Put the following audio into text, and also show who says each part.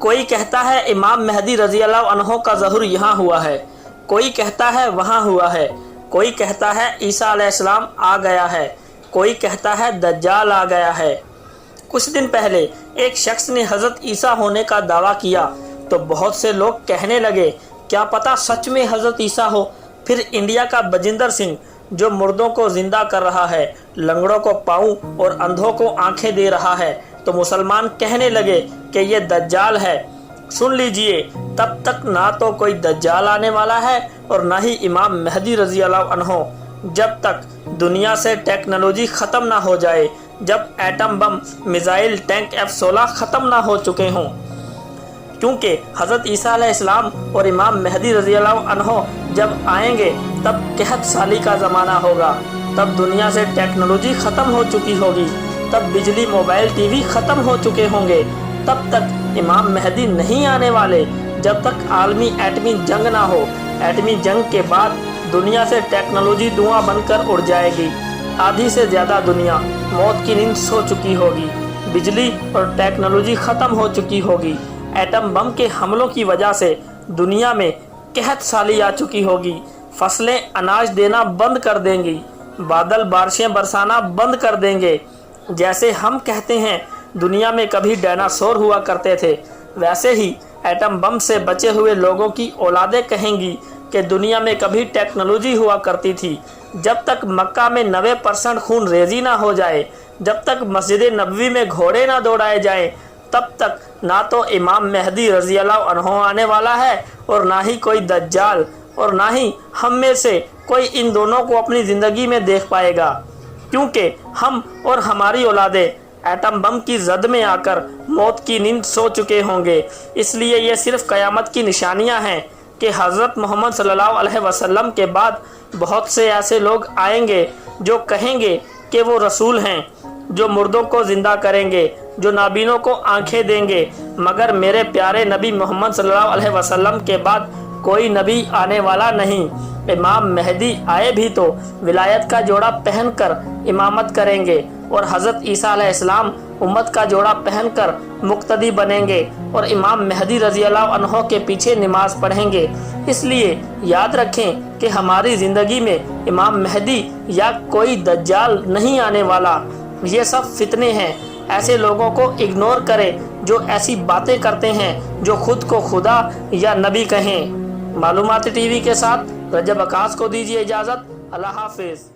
Speaker 1: کوئی کہتا ہے امام مہدی رضی اللہ عنہ کا ظہور یہاں ہوا ہے، کوئی کہتا ہے وہاں ہوا ہے، کوئی کہتا ہے عیسیٰ علیہ السلام آ گیا ہے، کوئی کہتا ہے دجال آ گیا ہے۔ کچھ دن پہلے ایک شخص نے حضرت عیسیٰ ہونے کا دعویٰ کیا تو بہت سے لوگ کہنے لگے کیا پتہ سچ میں حضرت عیسیٰ ہو۔ پھر انڈیا کا بجندر سنگھ جو مردوں کو زندہ کر رہا ہے، لنگڑوں کو پاؤں اور اندھوں کو آنکھیں دے رہا ہے، تو مسلمان کہنے لگے کہ یہ دجال ہے۔ سن لیجئے، تب تک نہ تو کوئی دجال آنے والا ہے اور نہ ہی امام مہدی رضی اللہ عنہ، جب تک دنیا سے ٹیکنالوجی ختم نہ ہو جائے، جب atom bomb, missile, tank F-16 ختم نہ ہو چکے ہوں۔ کیونکہ حضرت عیسیٰ علیہ السلام اور امام مہدی رضی اللہ عنہ جب آئیں گے تب 61 سالی کا زمانہ ہوگا، تب دنیا سے ٹیکنالوجی ختم ہو چکی ہوگی، تب بجلی، موبائل، ٹی وی ختم ہو چکے ہوں گے۔ تب تک امام مہدی نہیں آنے والے جب تک عالمی ایٹمی جنگ نہ ہو۔ ایٹمی جنگ کے بعد دنیا سے ٹیکنالوجی دھواں بن کر اڑ جائے گی، آدھی سے زیادہ دنیا موت کی نیند سو چکی ہوگی، بجلی اور ٹیکنالوجی ختم ہو چکی ہوگی، ایٹم بم کے حملوں کی وجہ سے دنیا میں 61 سالی آ چکی ہوگی، فصلیں اناج دینا بند کر دیں گی، بادل بارشیں برسانا بند کر دیں گے۔ جیسے ہم کہتے ہیں دنیا میں کبھی ڈائناسور ہوا کرتے تھے، ویسے ہی ایٹم بم سے بچے ہوئے لوگوں کی اولادیں کہیں گی کہ دنیا میں کبھی ٹیکنالوجی ہوا کرتی تھی۔ جب تک مکہ میں 90% خون ریزی نہ ہو جائے، جب تک مسجد نبوی میں گھوڑے نہ دوڑائے جائیں، تب تک نہ تو امام مہدی رضی اللہ عنہ آنے والا ہے اور نہ ہی کوئی دجال، اور نہ ہی ہم میں سے کوئی ان دونوں کو اپنی زندگی میں دیکھ پائے گا، کیونکہ ہم اور ہماری اولادیں ایٹم بم کی زد میں آ کر موت کی نیند سو چکے ہوں گے۔ اس لیے یہ صرف قیامت کی نشانیاں ہیں کہ حضرت محمد صلی اللہ علیہ وسلم کے بعد بہت سے ایسے لوگ آئیں گے جو کہیں گے کہ وہ رسول ہیں، جو مردوں کو زندہ کریں گے، جو نابینوں کو آنکھیں دیں گے، مگر میرے پیارے نبی محمد صلی اللہ علیہ وسلم کے بعد کوئی نبی آنے والا نہیں۔ امام مہدی آئے بھی تو ولایت کا جوڑا پہن کر امامت کریں گے، اور حضرت عیسیٰ علیہ السلام امت کا جوڑا پہن کر مقتدی بنیں گے اور امام مہدی رضی اللہ عنہ کے پیچھے نماز پڑھیں گے۔ اس لیے یاد رکھیں کہ ہماری زندگی میں امام مہدی یا کوئی دجال نہیں آنے والا، یہ سب فتنے ہیں۔ ایسے لوگوں کو اگنور کریں جو ایسی باتیں کرتے ہیں، جو خود کو خدا یا نبی کہیں۔ معلوماتی ٹی وی کے ساتھ رجب عکاس کو دیجیے اجازت۔ اللہ حافظ۔